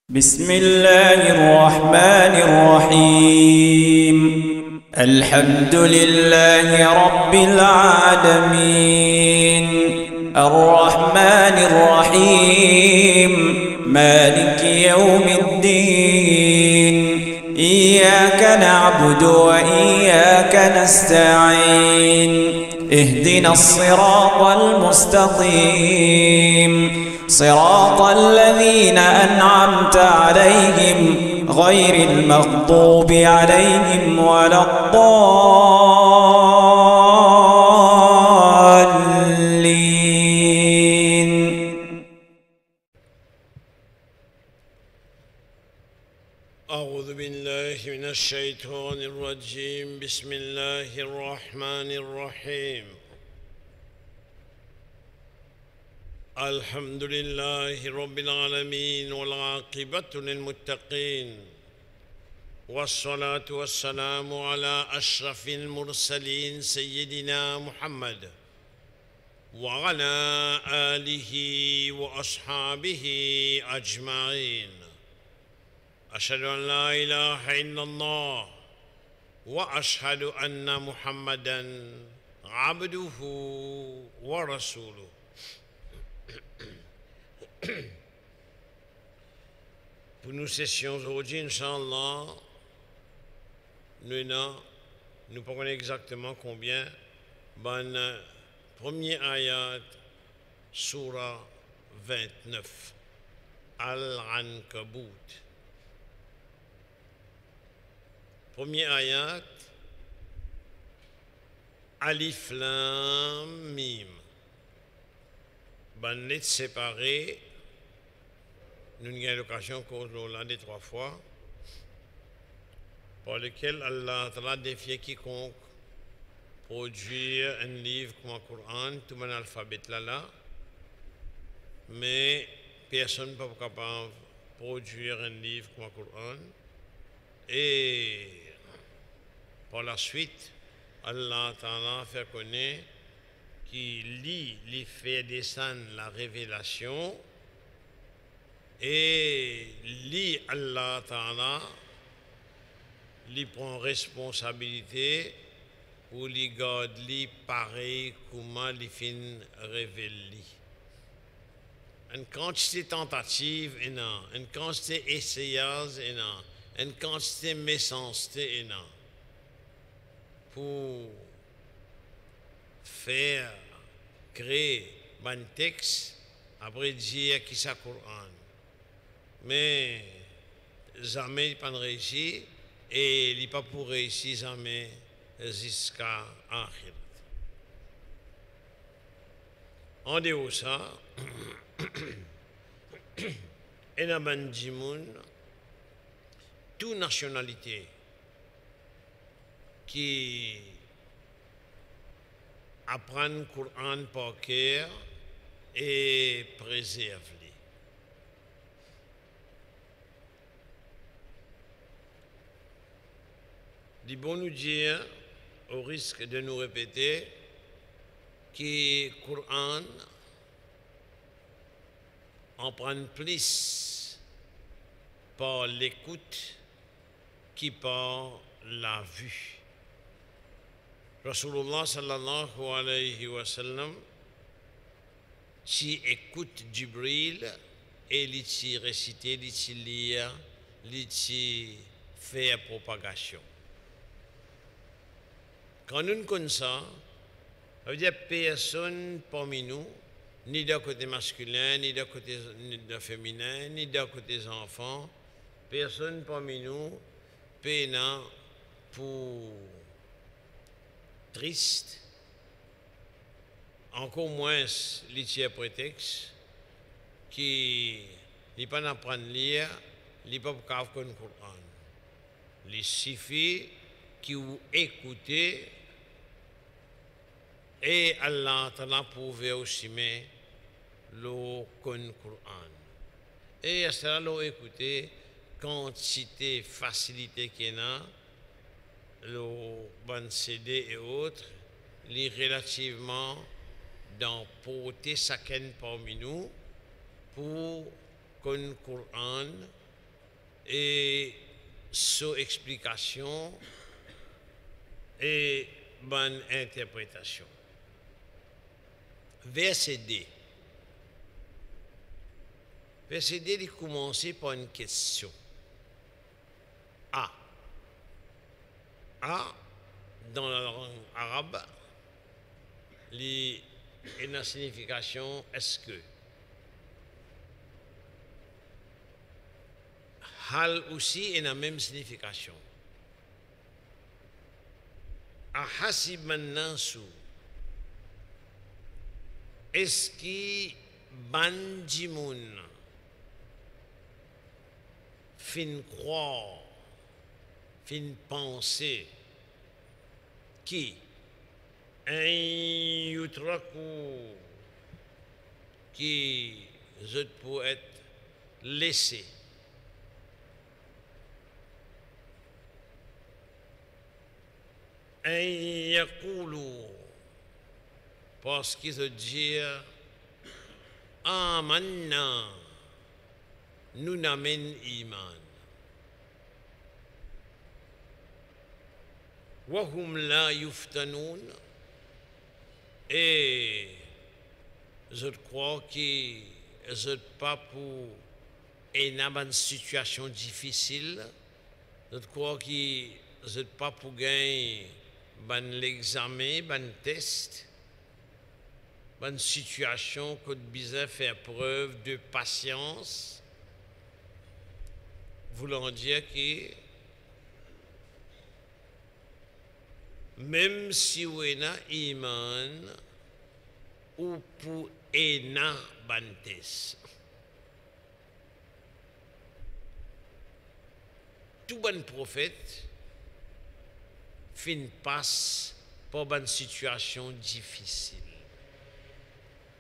بسم الله الرحمن الرحيم الحمد لله رب العالمين الرحمن الرحيم مالك يوم الدين إياك نعبد وإياك نستعين اهدنا الصراط المستقيم صراط الذين أنعمت عليهم غير المغضوب عليهم ولا الضالين. أعوذ بالله من الشيطان الرجيم. بسم الله الرحمن الرحيم. الحمد لله رب العالمين والعاقبة للمتقين والصلاة والسلام على أشرف المرسلين سيدنا محمد وعلى آله وأصحابه أجمعين. أشهد أن لا إله إلا الله وأشهد أن محمدًا عبده ورسوله. Pour nos sessions aujourd'hui, Inch'Allah, nous parlons exactement combien. Bon, premier ayat, surah 29, Al-Ankabut. Premier ayat, Alif Lam Mim. Bon, lettres séparées. Nous avons l'occasion de l'un des trois fois, par lequel Allah a défié quiconque produire un livre comme le Coran, tout mon alphabet là, mais personne n'est pas capable de produire un livre comme le Coran. Et par la suite, Allah a fait connaître qu'il lit, il fait descendre la révélation. Et li Allah Ta'ala li prend responsabilité pour li garde li pareil comment li fin révèle. Une quantité de tentatives une quantité d'essayages une quantité de méchanceté pour faire créer un texte après dire qui ça Coran. Mais jamais il n'a pas réussi et il n'a pas pour réussir jamais jusqu'à Akhirat. En dehors de ça, il y a des gens, toute nationalité, qui apprennent le Coran par cœur et préservent. Il bon nous dire, au risque de nous répéter, que le Coran en prend plus par l'écoute qui par la vue. Rasulullah sallallahu alayhi wa sallam, qui écoute Jibril et il récite, il lit, il fait propagation. Quand nous connaissons ça, ça veut dire personne parmi nous, ni d'un côté masculin, ni d'un côté féminin, ni d'un côté des enfants, personne parmi nous peinant pour triste, encore moins les prétexte qui n'est pas apprendre à lire, n'est pas capable de connaître le Coran. Il suffit qui vous écoutez et Allah t'a prouvé aussi mais le Coran. Et à cela l'on écouté quantité facilité qu'il y a le bon CD et autres, les relativement d'emporter chacun parmi nous pour qu'on Coran et sous explication et bonne interprétation. Verset D. Verset D, il commence par une question. A. A, dans la langue arabe, il a une signification est-ce que. Hal aussi a la même signification. Ahasiban nasu. Est-ce qui banjimoun fin croire, fin penser qui un yutraku qui peut être laissé. Un yakoulou parce qu'ils se disent Amanna, nous n'amène iman. Wahum la yuftanoun, et je crois que je pas pour une situation difficile, je crois que je pas pour gagner l'examen, le test. Une situation que besoin faire preuve de patience, voulant dire que même si vous avez un iman ou pour un bantes, tout bon prophète fin passe par une situation difficile.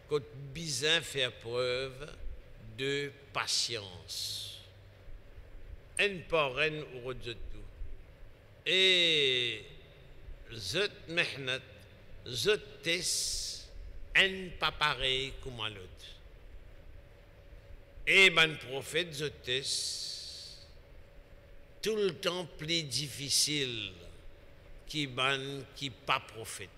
Qu'on besoin faire preuve de patience. Un par un ou de tout. Et zot mehnat, zot test, un pas pareil comme l'autre. Et ben prophète zot test, tout le temps plus difficile qui pas prophète.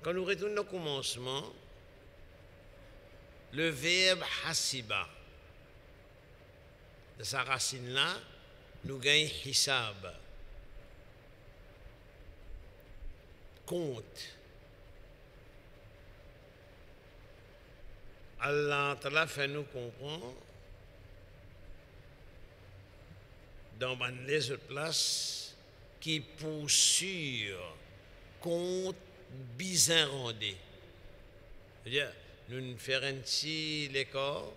Quand nous retournons au commencement, le verbe hasiba, de sa racine-là, nous gagnons hisab, compte. Allah Ta'ala fait nous comprendre dans les autres places qui poursuivent compte bizarre rendez. C'est-à-dire, nous faisons un petit l'école,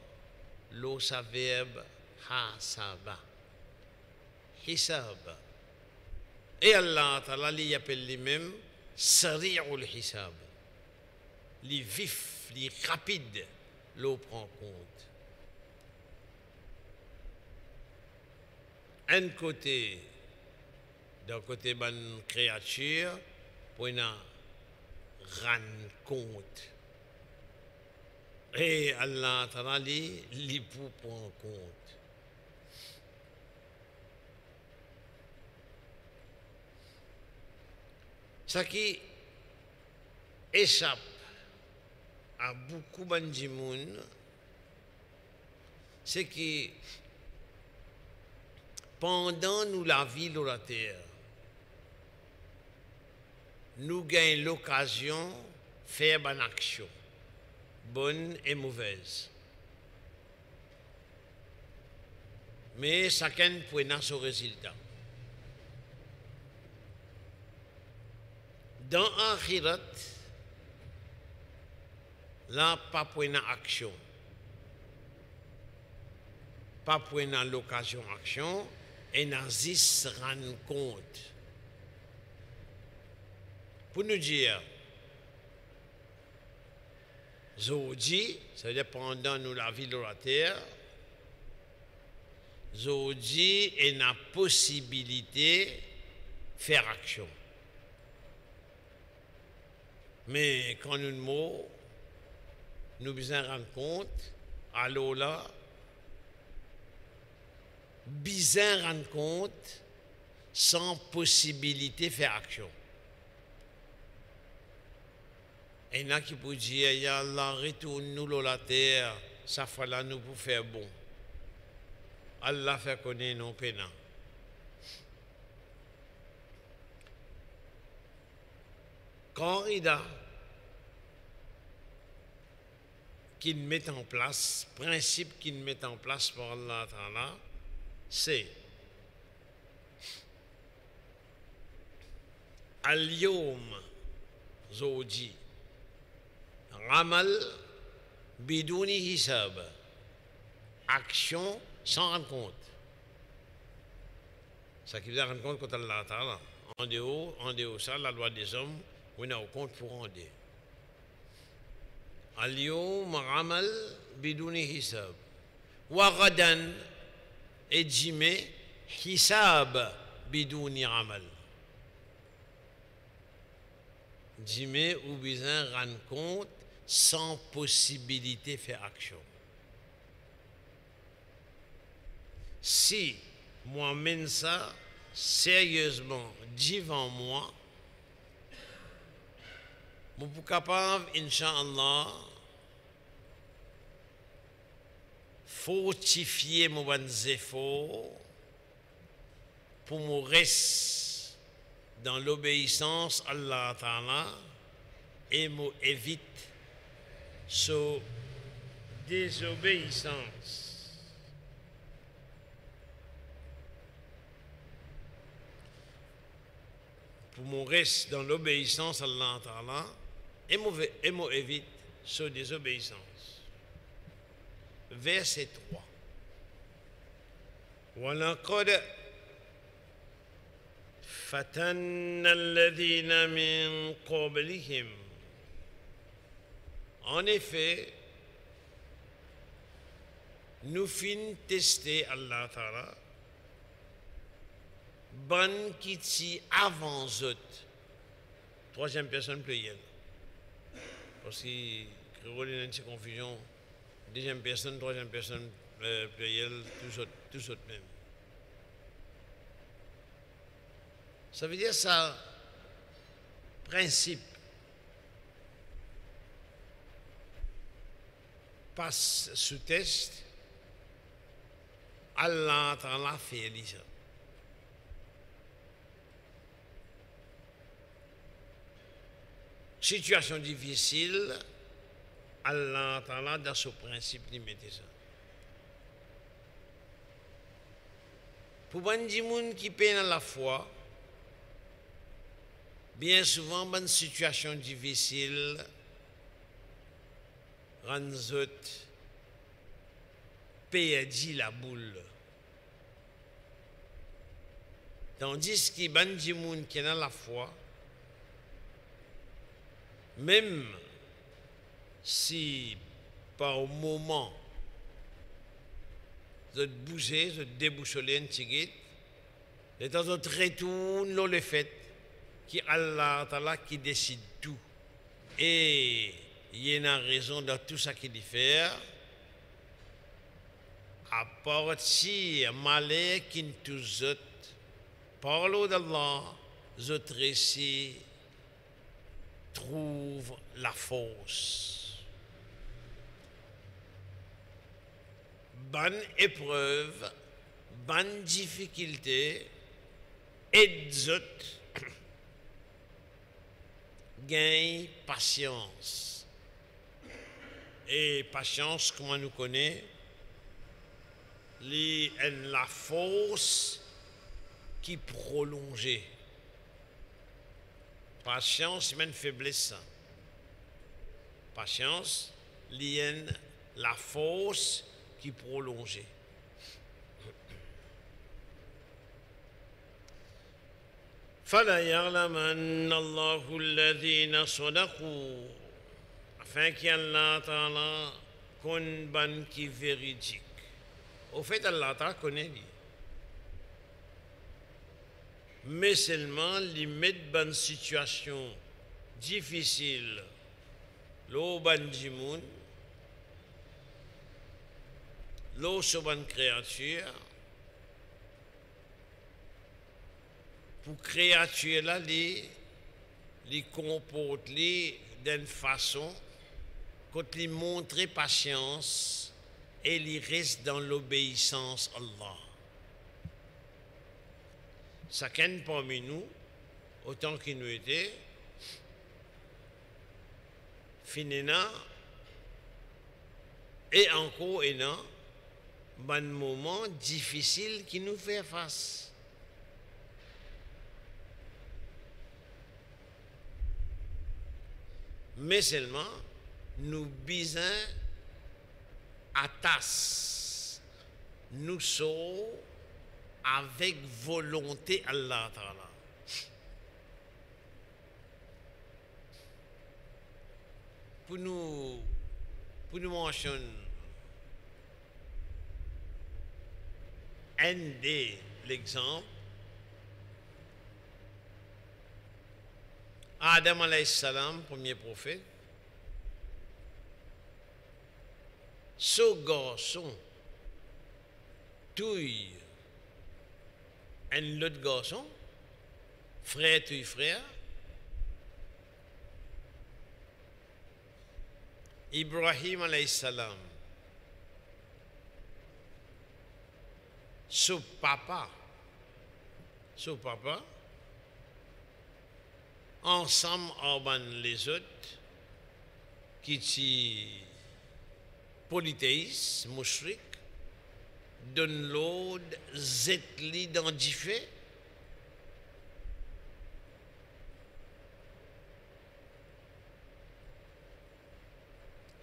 l'eau sa verbe hasaba, hisab. Et Allah Ta'ala li appelle lui-même sari'ul hisab. Les vifs, les rapides, l'eau prend compte. D'un côté bonne créature, pour une rendre compte. Et Allah Ta'ala li pour prendre compte. Ce qui échappe à beaucoup de gens, c'est que pendant nous la vie de la terre, nous gagnons l'occasion de faire une action, bonne et mauvaise. Mais chacun peut avoir son résultat. Dans l'akhirat, là, pas pour une action, pas pour une l'occasion d'action, et Nazis rend compte. Pour nous dire, Zodi, ça veut dire pendant nous la vie de la terre, Zodi est la possibilité de faire action. Mais quand nous mourons, nous besoin rendre compte, alors là, bizarre rendre compte sans possibilité de faire action. Et il y en a qui peuvent dire, ya Allah, retourne-nous la terre, ça fait là nous pour faire bon. Allah fait connaître nos peines. Corrida qu'il met en place, principe qu'il met en place pour Allah Ta'ala, c'est Al-Yawm Zawji Ramal Bidouni Hisab, action sans rendre compte. Ça qui veut dire rendre compte contre Allah Ta'ala. En dehors ça, la loi des hommes, on a au compte pour rendre. Al-Yawm Ramal Bidouni Hisab. Wa Ghadan et Jimé Hisab Bidouni Ramal. Jimé ou besoin rendre compte sans possibilité de faire action. Si moi mène ça sérieusement devant moi, je suis capable, Inch'Allah, fortifier mon efforts pour me rester dans l'obéissance à Allah Ta'ala et m'évite sa désobéissance. Pour mon reste dans l'obéissance à Allah Ta'ala et m'évite sa désobéissance. Verset 3. وَلَقَدْ فَتَنَّ الَّذِينَ مِنْ قَبْلِهِمْ. En effet, nous finissons tester Allah Ta'ala, ban qui t'y avant eux. Troisième personne plurielle. Parce que créole il y a une confusion. Deuxième personne, troisième personne plurielle, tous autres même. Ça veut dire ça, principe, passe sous test, Allah Ta'ala fait ça. Situation difficile, Allah Ta'ala dans ce principe, il mettait ça. Pour les gens qui peinent à la foi, bien souvent, dans une situation difficile, rendent perdu la boule. Tandis que les gens qui ont la foi, même si par moment, vous bougez, vous déboucholez un petit peu, de temps en temps, retourne le fait que Allah Ta'ala qui décide tout. Et il y a une raison dans tout ça qu'il dit faire. À partir malheur qui nous tous autres, parlons d'Allah, autres récits trouvent la force. Bonne épreuve, bonne difficulté, et autres gagne patience. Et patience, comment nous connaît, la force qui prolonge. Patience, c'est une faiblesse. Patience, la force qui prolonge. فَلَا يَعْلَمَنَّ اللَّهُ الَّذِينَ صَدَقُوا, afin qu'Allah Ta'ala connaisse ban qui véridique. Au fait, Allah Ta'ala connaît lui. Mais seulement il met ban situation difficile, l'eau ban dimoun, l'eau sur une créature, pour créature là, les comporte d'une façon quand il montre patience et il reste dans l'obéissance à Allah. Chacun parmi nous, autant qu'il nous était, finina et encore et non, un moment difficile qui nous fait face. Mais seulement, nous bisons à tasse, nous sommes avec volonté Allah Ta'ala. Pour nous mentionner un des l'exemple, Adam alayhi salam, premier prophète, ce garçon touille un autre garçon, frère touille frère, Ibrahim alayhi salam, ce papa, ensemble avec les autres qui sont polythéistes, mouchriques, donne l'ordre d'être identifié.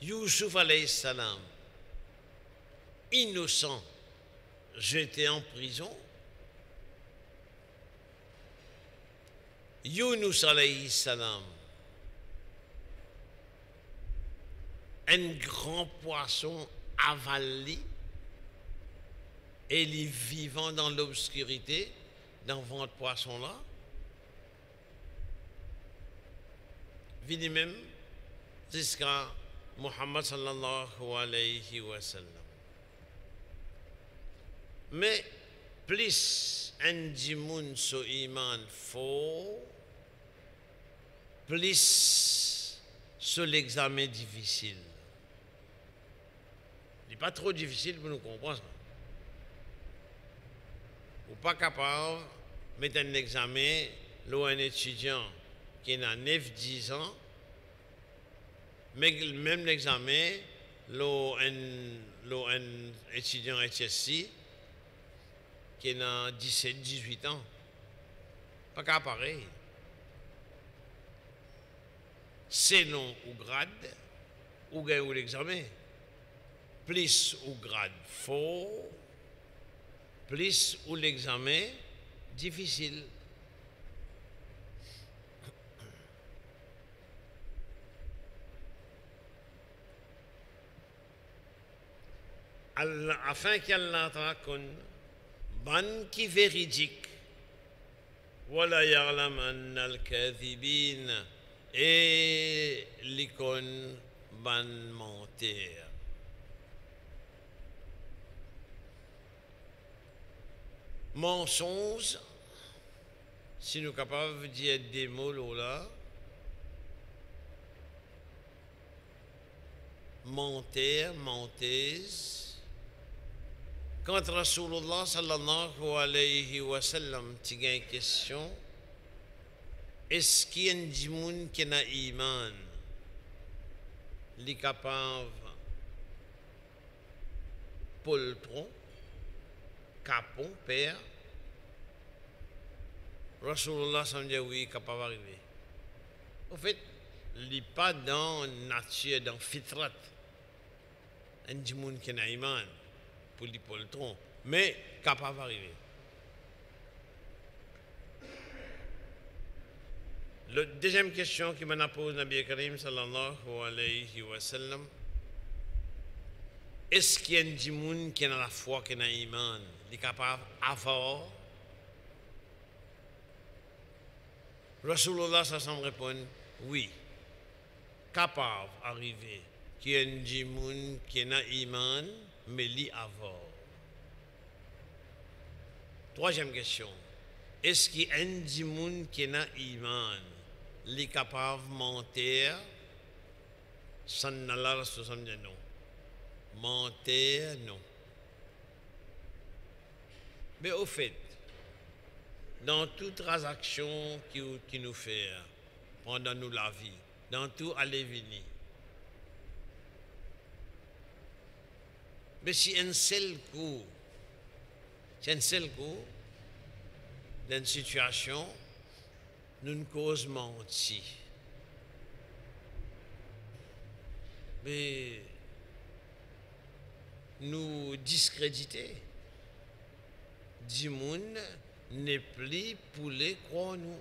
Youssouf alayhi salam, innocent, jeté en prison. Younous alayhi salam, un grand poisson avalé et il vivant dans l'obscurité dans votre poisson là. Vini même jusqu'à Muhammad sallallahu alayhi wa sallam. Mais plus un dimoun so iman fort, plus sur l'examen difficile. Il n'est pas trop difficile pour nous comprendre. Ou pas capable de mettre un examen, un étudiant qui a 9-10 ans, mais même l'examen, un étudiant HSC qui a 17-18 ans. Pas qu'à pareil. C'est non ou grade, ou gagne l'examen. Plus ou grade fort, plus ou l'examen difficile. Afin qu'Allah raconte ban qui véridique wala ya'lam anna al-kadhibin et l'icône ban menteur. Mensonge, si nous sommes capables de dire des mots là, menteur, menteuse. Quand Rasulullah sallallahu alayhi wa sallam tiga une question, est-ce qu'il y a des gens qui ont iman, les capables poltron, capon, père, Rasulullah sallallahu alayhi wa sallam dit oui, capable d'arriver. En fait, il n'est pas dans nature, dans fitrat, un gens qui ont iman. Pour les poltrons, mais capable d'arriver. La deuxième question qui m'a posé Nabi Karim sallallahu alayhi wa sallam, est-ce qu'il y a des gens qui ont la foi, qui ont l'iman, qui sont capables d'avoir? Rasulullah sallam répond oui, capable d'arriver, qui est un djimoun qui n'a iman, mais li avant. Troisième question. Est-ce qu'il y a un djimoun qui n'a iman, li capable de mentir, sans n'allah dit non. Mentir, non. Mais au fait, dans toute transaction qui nous fait pendant nous la vie, dans tout aller-venir, mais si un seul coup, dans une situation, nous ne cause menti. Mais nous discréditer. Du monde n'est plus pour les croire nous.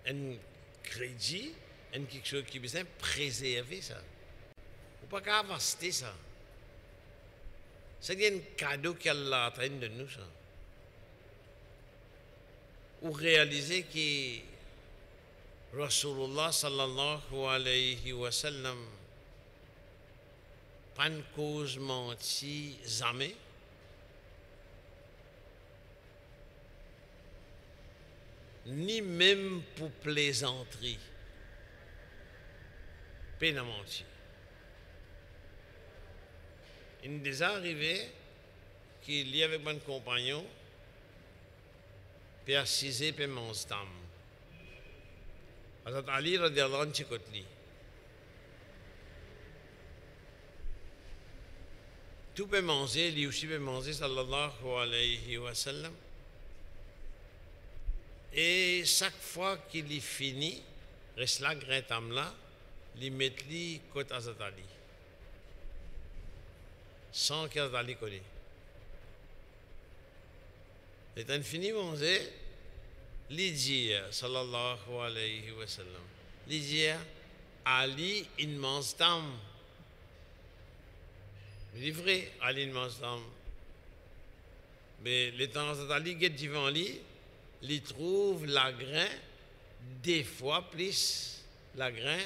Un crédit, quelque chose qui besoin préserver ça. Ou pas qu'à avancer ça. C'est un cadeau qu'elle a train de nous ça. Ou réaliser que Rasulullah sallallahu alayhi wa sallam pas une cause menti jamais. Ni même pour plaisanterie. Peine à mentir. Il nous est arrivé qu'il y avait avec mon compagnon, puis assisé, puis mon stam. Hazrat Ali radiallahu anhu chikotli. Tout peut manger, lui aussi peut manger, sallallahu alayhi wa sallam. Et chaque fois qu'il est fini, reste là, grain tam là, il met lui côté Hazrat Ali. Sans qu'Hazrat Ali connaisse. Et quand il finit manger, il dit, sallallahu alayhi wa sallam, il dit, Ali, il mange tam. Il est vrai, Ali, il mange tam. Mais le temps Hazrat Ali est devant lui, il trouve la grain, des fois plus, la grain,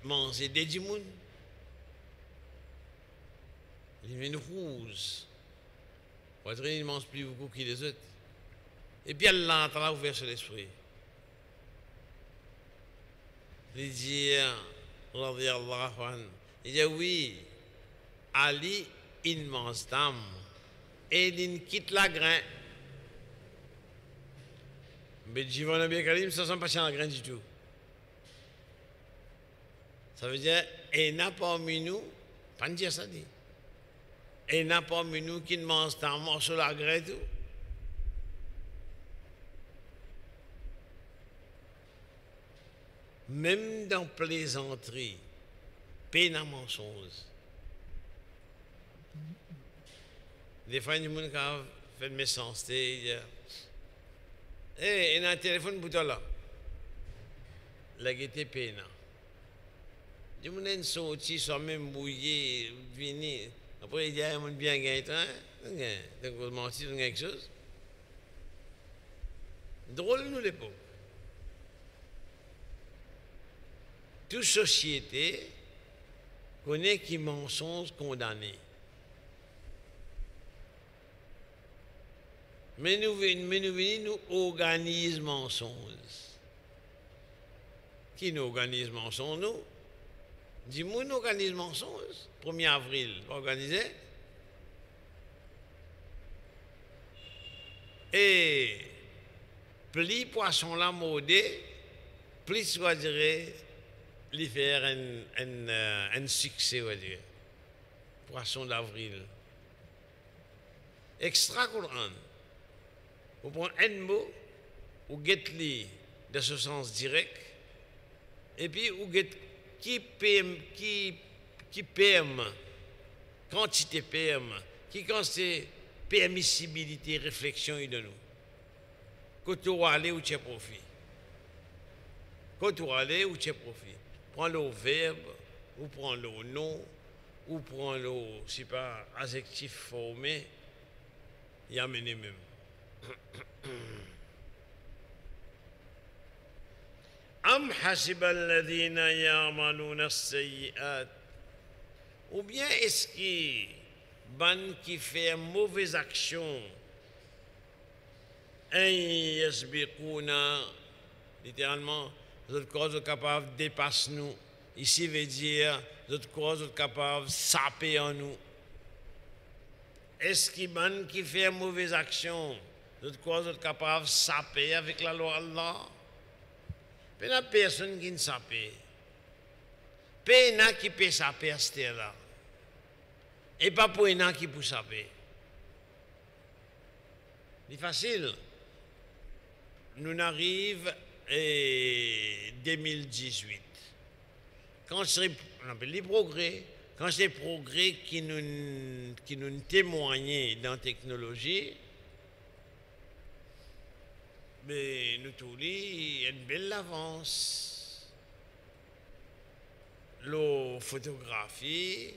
manger des djimoun. Il vient rouge. Peut-être il ne mange plus beaucoup que les autres. Et puis elle l'entra ouvert sur l'esprit. Il dit, radiyallahu anhu, il dit oui, Ali, il mange d'âme et il quitte la grain. Mais Jivan Nabi Karim, ça ne sent pas la grain du tout. Ça veut dire, et n'a pas parmi nous, pas dire ça dit. Et n'a pas parmi nous qui ne mange pas un morceau de la grain tout. Même dans plaisanterie, peine à mensonge. Des fois, il y a des gens qui fait de méchanceté, il dit, il y a un téléphone pour toi là. La gaieté peine. Il y a des gens qui sont même bouillés, venus. Après, il dit, il y a bien gagné, donc vous mentez sur quelque chose. Drôle, nous, les pauvres. Toute société connaît qui mensonge condamné. Mais nous venons, nous organisons mensonge. Qui nous organise mensonge, nous? Dis-moi, nous organisons mensonge. 1er avril, organisé. Et plus poisson la modé, plus, on dirait, lui faire un succès, on dirait. Poisson d'avril. Extra Coran. Vous prenez un mot, vous guettez de ce sens direct, et puis vous guettez qui permet, quantité permet, qui quantité permissibilité, réflexion de nous. Quand tu vas aller où tu as profit. Quand tu vas aller où tu as profit. Prends le verbe, ou prends le nom, ou prends le, je sais pas, adjectif formé, y amener même. am hasiba alladhina ya'maluna as-sayyi'at, ou bien est-ce que ban qui fait mauvaise action un yasbiquna, littéralement d'autres causes capables de dépasser nous, ici veut dire d'autres causes capables de saper en nous. Est-ce que ban qui fait mauvaise action d'autres causes capables de saper avec la loi Allah? Il y a personne qui ne sape. Il y a qui peut saper à cette là. Et pas pour un qui peut saper. C'est facile. Nous arrivons en 2018. Quand c'est les progrès, quand c'est les progrès qui nous témoignent dans la technologie, mais nous tous il y a une belle avance. La photographie,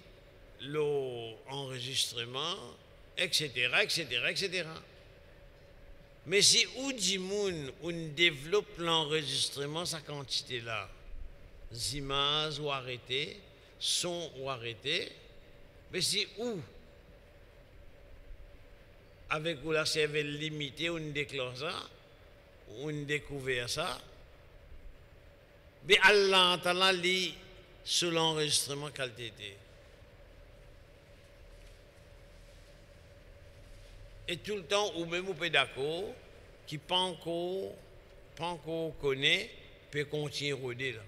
l'enregistrement, etc., etc., etc. Mais si ou du monde on développe l'enregistrement, sa quantité là, images ou arrêtées, sons ou arrêtés, mais si où avec ou la cervelle limitée, on déclare ça, on découvre ça, mais Allah Ta'ala lit sur l'enregistrement qualité. Et tout le temps, ou même au pédago, qui pas encore connaît, peut continuer à rôder là.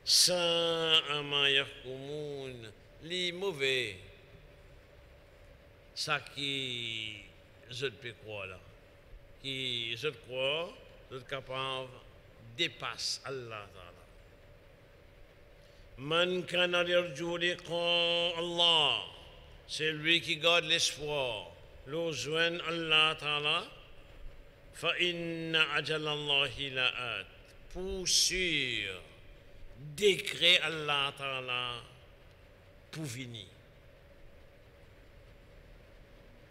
Sans amaya commun, les mauvais, ça qui je peux croire là, qui je crois, je suis capable dépasse Allah Ta'ala. Man kana yarju liqa Allah, c'est lui qui garde l'espoir, le joint Allah Ta'ala, fa inna ajal Allahi la'at, pour sûr, décret Allah Ta'ala pour venir.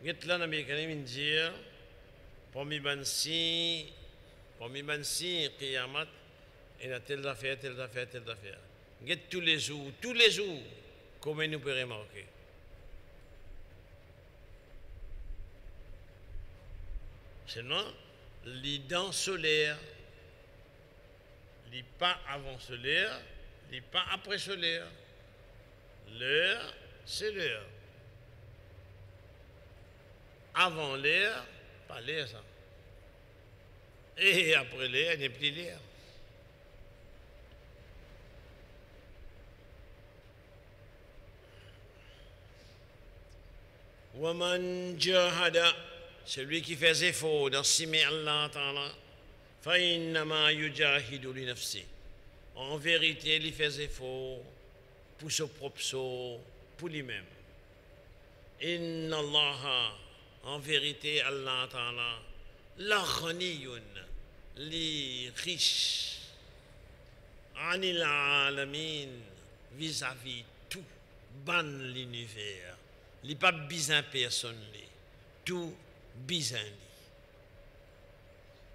Get là Nabi Karim dire parmi bansi qiyamat il a telle affaire. Get tous les jours, comment nous pouvons remarquer. Seulement, les dents solaires, les pas avant solaire, les pas après solaire. L'heure, c'est l'heure. Avant l'air, pas l'air ça. Et après l'air, il n'y a plus l'air. Waman jahada, celui qui fait effort dans simer Allah Ta'ala, fa innama yujahidu li nafsi. En vérité, il fait effort pour son propre sort, pour lui-même. Inna Allah, en vérité, Allah Ta'ala, la ghaniyun, li riche, anil alamin, vis-à-vis tout, ban l'univers. Il n'y a pas besoin de personne, tout besoin.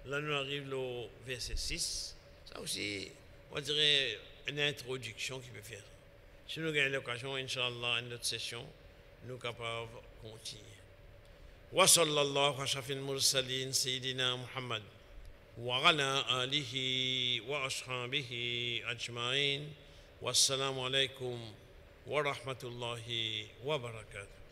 Là, nous arrivons au verset 6. Ça aussi, on dirait une introduction qui peut faire. Si nous gagnons l'occasion, Inch'Allah, une autre session, nous sommes capables de continuer. Wa sallallahu ala shafil mursalin Sayyidina Muhammad wa ala alihi wa ashabihi ajma'in. Wassalamu alaikum wa rahmatullahi wa barakatuh.